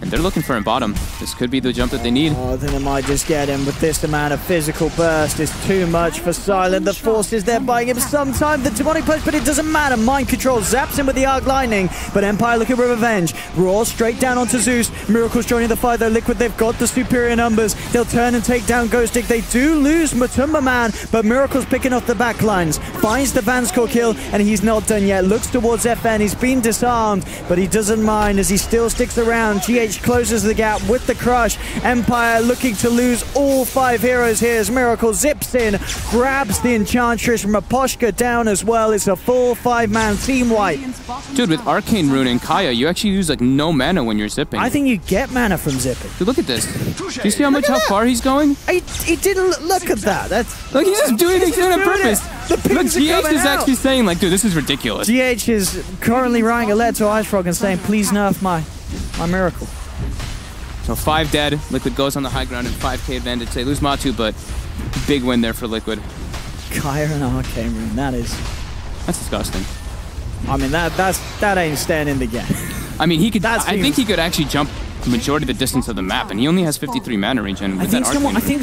And they're looking for him bottom. This could be the jump that they need. Oh, I think they might just get him with this amount of physical burst. Is too much for Silent. The Force is there buying him some time. The demonic punch, but it doesn't matter. Mind control zaps him with the Arc Lightning. But Empire looking for revenge. Roar straight down onto Zeus. Miracle's joining the fight though. Liquid, they've got the superior numbers. They'll turn and take down Ghostic. They do lose Matumba Man, but Miracle's picking off the back lines. Finds the Vanscore kill, and he's not done yet. Looks towards FN. He's been disarmed, but he doesn't mind as he still sticks around. GH closes the gap with the crush. Empire looking to lose all 5 heroes here as Miracle zips in, grabs the Enchantress. Miposhka down as well. It's a full 5-man team wipe. Dude, with Arcane Rune and Kaya, you actually use like no mana when you're zipping. I think you get mana from zipping. Dude, look at this. Do you see how far he's going? He didn't look at that. That's like he's just doing it on purpose. Look, GH is actually saying like, dude, this is ridiculous. GH is currently writing a letter to IceFrog and saying, please nerf my Miracle. So 5 dead. Liquid goes on the high ground and 5k advantage. They lose Matu, but big win there for Liquid. Kaya and Arcane Rune, that's disgusting. I mean, that ain't standing the game. I mean, he could. I think he could actually jump the majority of the distance of the map, and he only has 53 mana regen. I think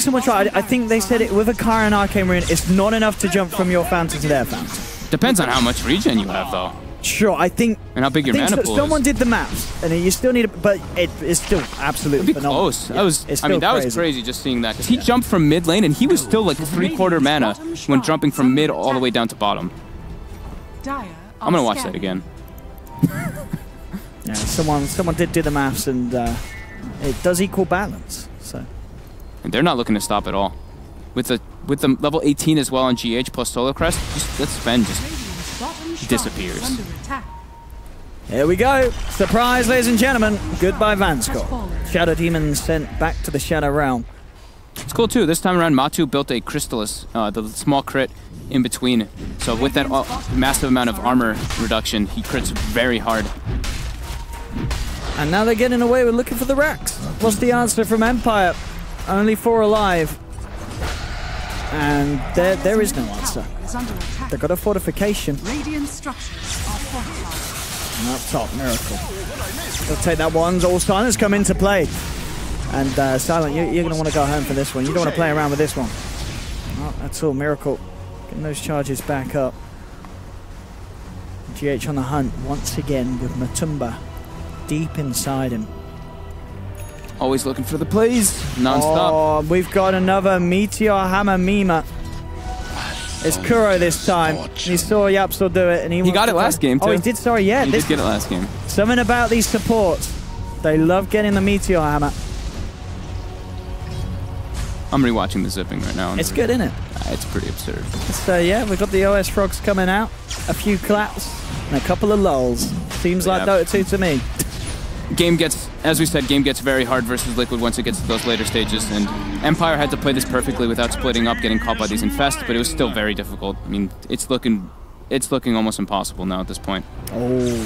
someone tried. I think they said it with a Kaya and Arcane Rune, it's not enough to jump from your fountain to their fountain. Depends on how much regen you have, though. Sure, I think. And how big your mana pool is. Someone did the maps, and you still need it, but it's still absolutely phenomenal. Close. Yeah, that was crazy just seeing that, because he jumped from mid lane, and he was still like 3/4 mana when jumping from mid all the way down to bottom. I'm gonna watch that again. Yeah, someone did do the maths, and it does equal balance. So. And they're not looking to stop at all. With the level 18 as well on GH plus Solar Crest, that Sven just disappears. Here we go. Surprise, ladies and gentlemen. Goodbye, Vanscore. Shadow Demon sent back to the Shadow Realm. It's cool too. This time around, Matu built a Crystallis, the small crit in between. So with that massive amount of armor reduction, he crits very hard. And now they're getting away with looking for the racks. What's the answer from Empire? Only 4 alive. And there is no answer. They've got a fortification. Radiant structures are fortified. And up top, Miracle. They'll take that one. All Silence come into play. And Silent, you're going to want to go home for this one. You don't want to play around with this one. Not at all. Miracle getting those charges back up. GH on the hunt once again with Matumba deep inside him. Always looking for the plays, non-stop. Oh, we've got another Meteor Hammer Mima. It's Kuro this time. He saw Yapsel do it, and he got it last game, too. Oh, he did, sorry, yeah. He did get it last game. Something about these supports. They love getting the Meteor Hammer. I'm rewatching the zipping right now. It's good, isn't it? It's pretty absurd. So, yeah, we've got the OS Frogs coming out. A few claps and a couple of lulls. Seems like Dota 2 to me. Game gets, as we said, game gets very hard versus Liquid once it gets to those later stages, and Empire had to play this perfectly without splitting up, getting caught by these infest, but it was still very difficult. I mean, it's looking almost impossible now at this point. Oh.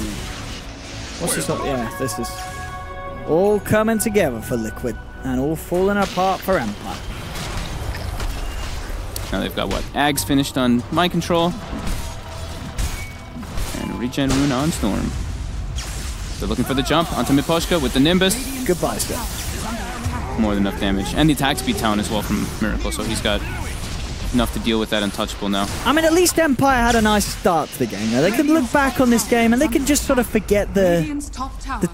What's this? Yeah, this is all coming together for Liquid, and all falling apart for Empire. Now they've got what? Ags finished on Mind Control, and Regen Rune on Storm. They're looking for the jump onto Miposhka with the Nimbus. Goodbye, sir. More than enough damage. And the attack speed talent as well from Miracle, so he's got enough to deal with that untouchable now. I mean, at least Empire had a nice start to the game. They can look back on this game and they can just sort of forget the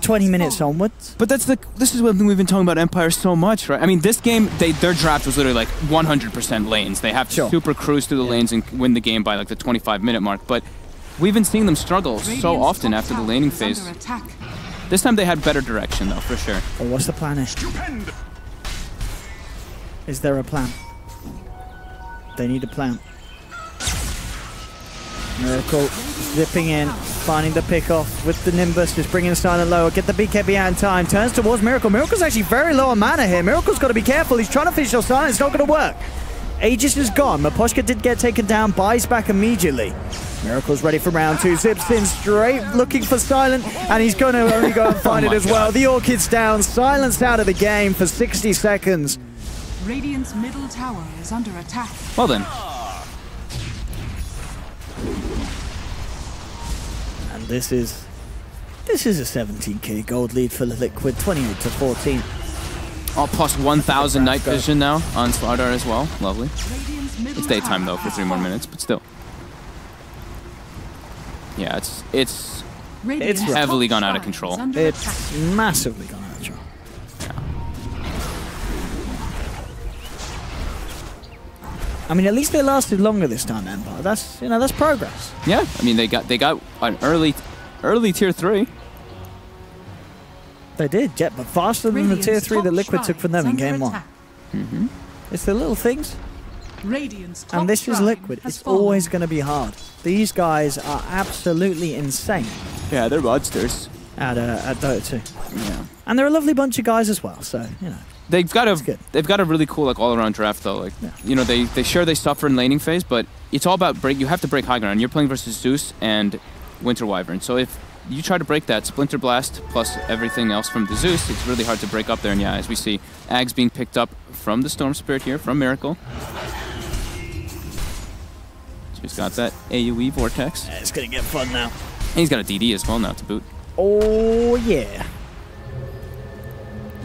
20 minutes onwards. But this is one thing we've been talking about Empire so much, right? I mean, this game, their draft was literally like 100% lanes. They have to super cruise through the lanes and win the game by like the 25-minute mark. But we've been seeing them struggle so often after the laning phase. This time they had better direction, though, for sure. Well, what's the plan here? Is there a plan? They need a plan. Miracle zipping in, finding the pick off with the Nimbus, just bringing Silent lower, get the BKB out in time, turns towards Miracle. Miracle's actually very low on mana here. Miracle's got to be careful. He's trying to finish off Silent. It's not going to work. Aegis is gone. Maposhka did get taken down, buys back immediately. Miracle's ready for round 2, zips in straight, looking for Silent, and he's going to only go and find it as well. The Orchid's down, Silent's out of the game for 60 seconds. Radiant's middle tower is under attack. Well then. And this is a 17k gold lead for the Liquid, 28-14. Oh, plus 1,000 night vision now on Slardar as well. Lovely. It's daytime though for 3 more minutes, but still. Yeah, it's heavily gone out of control. It's massively gone out of control. I mean, at least they lasted longer this time, Empire. That's progress. Yeah, I mean they got an early tier 3. They did, yeah, but faster than the tier 3 that Liquid took from them in game 1. Mm-hmm. It's the little things. And this is Liquid. It's always going to be hard. These guys are absolutely insane. Yeah, they're monsters. At Dota 2. Yeah. And they're a lovely bunch of guys as well, so, you know. They've got a really cool like all-around draft though. Like you know, they suffer in laning phase, but it's all about you have to break high ground. You're playing versus Zeus and Winter Wyvern. So if you try to break that Splinter Blast plus everything else from the Zeus, it's really hard to break up there. And yeah, as we see, Ags being picked up from the Storm Spirit here, from Miracle. She's got that AoE Vortex. Yeah, it's going to get fun now. And he's got a DD as well now to boot. Oh, yeah.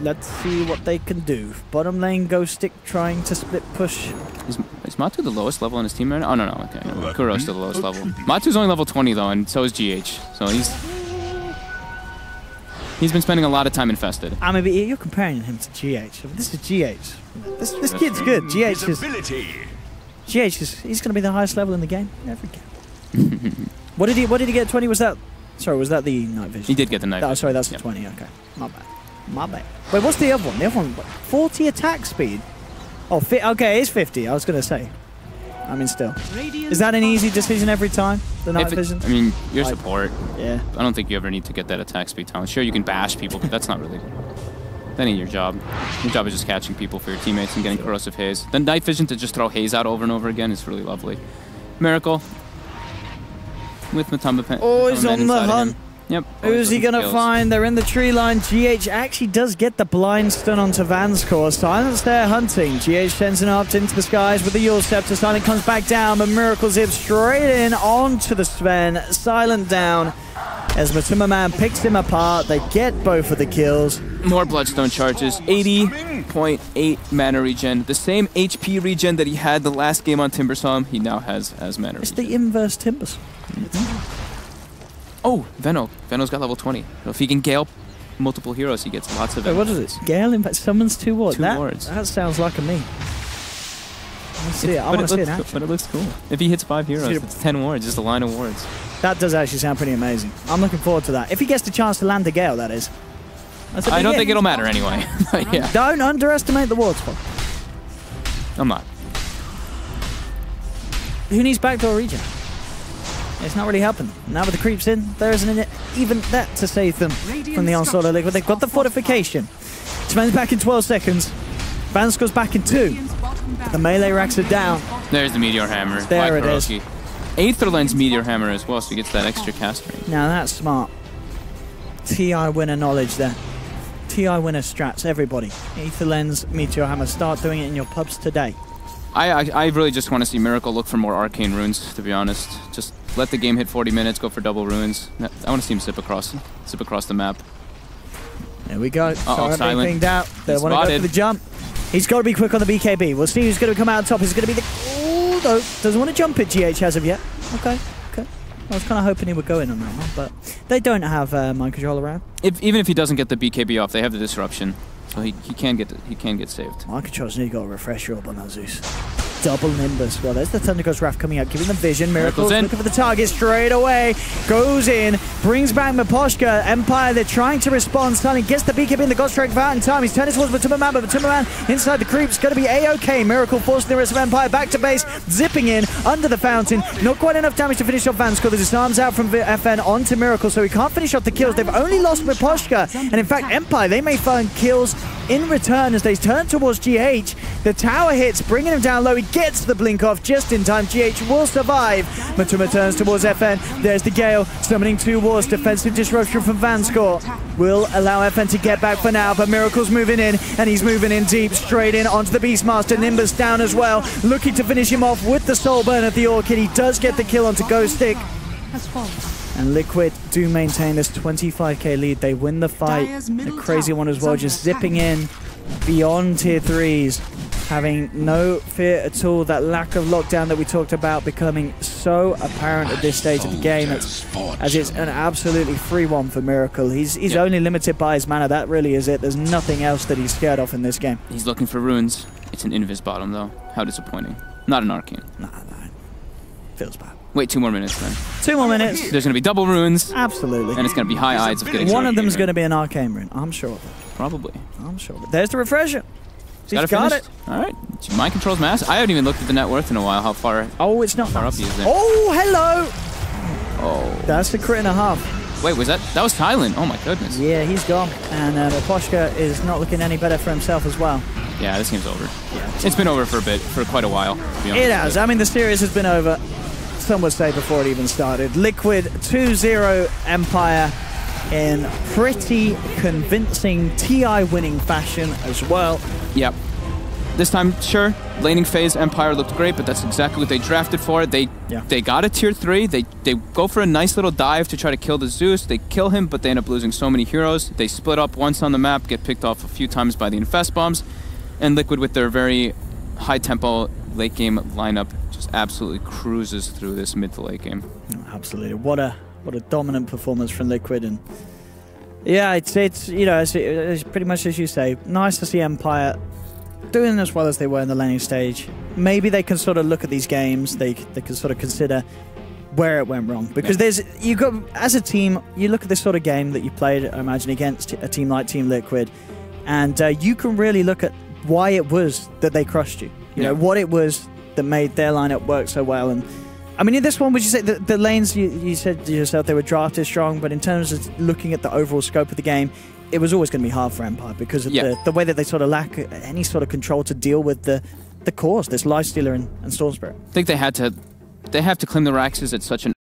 Let's see what they can do. Bottom lane, Ghost Stick trying to split push. Is Matu the lowest level on his team right now? Oh, no. Okay. Kuro's still the lowest level. Matu's only level 20, though, and so is GH. So he's been spending a lot of time infested. I mean, you're comparing him to GH. This is GH. This kid's good. GH is he's going to be the highest level in the game every game. What did he get? 20? Was that the night vision? He did get the night vision. Oh, sorry, that's the 20. Okay, my bad. Wait, what's the other one? The other one, 40 attack speed. Oh, okay, it's 50. I was going to say. I mean, still. Is that an easy decision every time? The night vision? I mean, your support. Yeah. I don't think you ever need to get that attack speed talent. Sure, you can bash people, but that's not really. That ain't your job. Your job is just catching people for your teammates and getting corrosive haze. The night vision to just throw haze out over and over again is really lovely. Miracle with Matumba. Oh, he's on the hunt. Yep. Who's he gonna find? They're in the tree line. GH actually does get the blind stun onto Vanscore. Silence there hunting. GH sends an up into the skies with the Yule Scepter. Silent comes back down, but Miracle zips straight in onto the Sven. Silent down as Matuma Man picks him apart. They get both of the kills. More Bloodstone charges. 80.8 mana regen. The same HP regen that he had the last game on Timbersaw, he now has as mana It's regen. the inverse Timbersaw. Oh, Veno. Veno's got level 20. So if he can Gale multiple heroes, he gets lots of Wait, it. what is it? Gale in fact summons 2 wards. 2 wards. That sounds like a me. Let's see it. I want to see it actually. But it looks cool. If he hits 5 heroes, it's 10 wards, just a line of wards. That does actually sound pretty amazing. I'm looking forward to that. If he gets the chance to land a Gale, that is. I don't think it'll matter anyway. But yeah. Don't underestimate the wards spot. I'm not. Who needs backdoor regen? It's not really helping. Now with the creeps in, there isn't even that to save them from the onslaught of Liquid. They've got the fortification. Sven's back in 12 seconds. Vanscore's back in 2. But the melee racks are down. There's the Meteor Hammer. There it is. Aetherland's Meteor Hammer as well, so he gets that extra cast range. Now that's smart. TI winner knowledge there. TI winner strats, everybody. Aetherland's Meteor Hammer. Start doing it in your pubs today. I really just want to see Miracle look for more arcane runes, to be honest. Just let the game hit 40 minutes, go for double runes. I want to see him zip across the map. There we go. Silent. Being out. They want to go for the jump. He's got to be quick on the BKB. We'll see who's going to come out on top. He's going to be the... Oh, no. Doesn't want to jump it, GH as of yet. Okay. I was kind of hoping he would go in on that one, but they don't have mind control around. Even if he doesn't get the BKB off, they have the disruption, so he can get saved. Mind control's nearly got a refresher up on that Zeus. Double Nimbus. Well, there's the Thunder Ghost Wrath coming out, giving them vision. Miracle's looking for the target straight away. Goes in, brings back Miposhka. Empire, they're trying to respond. Silent gets the BKB in the God Strike out in time. He's turning towards Matuma Man, but Matuma Man inside the creep's going to be A-OK. Miracle forcing the rest of Empire back to base, zipping in under the fountain. Not quite enough damage to finish off Vanscore. The disarms out from FN onto Miracle, so he can't finish off the kills. They've only lost Miposhka, and in fact, Empire, they may find kills in return as they turn towards GH. The tower hits, bringing him down low. He gets the blink off just in time. GH will survive. Matuma turns towards FN. There's the Gale, summoning 2 wards. Defensive disruption from Vanscore will allow FN to get back for now, but Miracle's moving in, and he's moving in deep, straight in onto the Beastmaster. Nimbus down as well, looking to finish him off with the Soul Burn of the Orchid. He does get the kill onto Ghost Stick. And Liquid do maintain this 25k lead. They win the fight. The crazy one as well, just zipping in beyond tier 3s. Having no fear at all. That lack of lockdown that we talked about becoming so apparent at this stage of the game, as it's an absolutely free one for Miracle. He's only limited by his mana. That really is it. There's nothing else that he's scared of in this game. He's looking for runes. It's an Invis bottom though. How disappointing. Not an arcane. Nah. Feels bad. Wait 2 more minutes then. 2 more minutes. There's going to be double runes. Absolutely. And it's going to be high odds of getting one of them is going to be an arcane rune. I'm sure of it. Probably. I'm sure of it. There's the refresher. He's got it. All right. Mind control's mass. I haven't even looked at the net worth in a while. How far? Oh, it's not far up he is there. Oh, hello. Oh. That's a crit and a half. Wait, was that was Silent? Oh my goodness. Yeah, he's gone. And Miposhka is not looking any better for himself as well. Yeah, this game's over. Yeah. It's been over for quite a while. It has. I mean, the series has been over, some would say, before it even started. Liquid 2-0 Empire in pretty convincing TI winning fashion as well. Yep. This time, sure, laning phase Empire looked great, but that's exactly what they drafted for. They got a tier 3. They go for a nice little dive to try to kill the Zeus. They kill him, but they end up losing so many heroes. They split up once on the map, get picked off a few times by the Infest Bombs, and Liquid with their very high tempo late game lineup just absolutely cruises through this mid to late game. Absolutely. What a dominant performance from Liquid, and yeah, it's you know, it's pretty much as you say. Nice to see Empire doing as well as they were in the laning stage. Maybe they can sort of look at these games. They can sort of consider where it went wrong, because as a team, you look at this sort of game that you played, I imagine, against a team like Team Liquid, and you can really look at why it was that they crushed you. You know, what it was that made their lineup work so well. And I mean, in this one, would you say the lanes, you said to yourself they were drafted strong, but in terms of looking at the overall scope of the game, it was always going to be hard for Empire because of the way that they sort of lack any sort of control to deal with the cores, this Lifestealer and Storm Spirit. I think they have to claim the Raxes at such an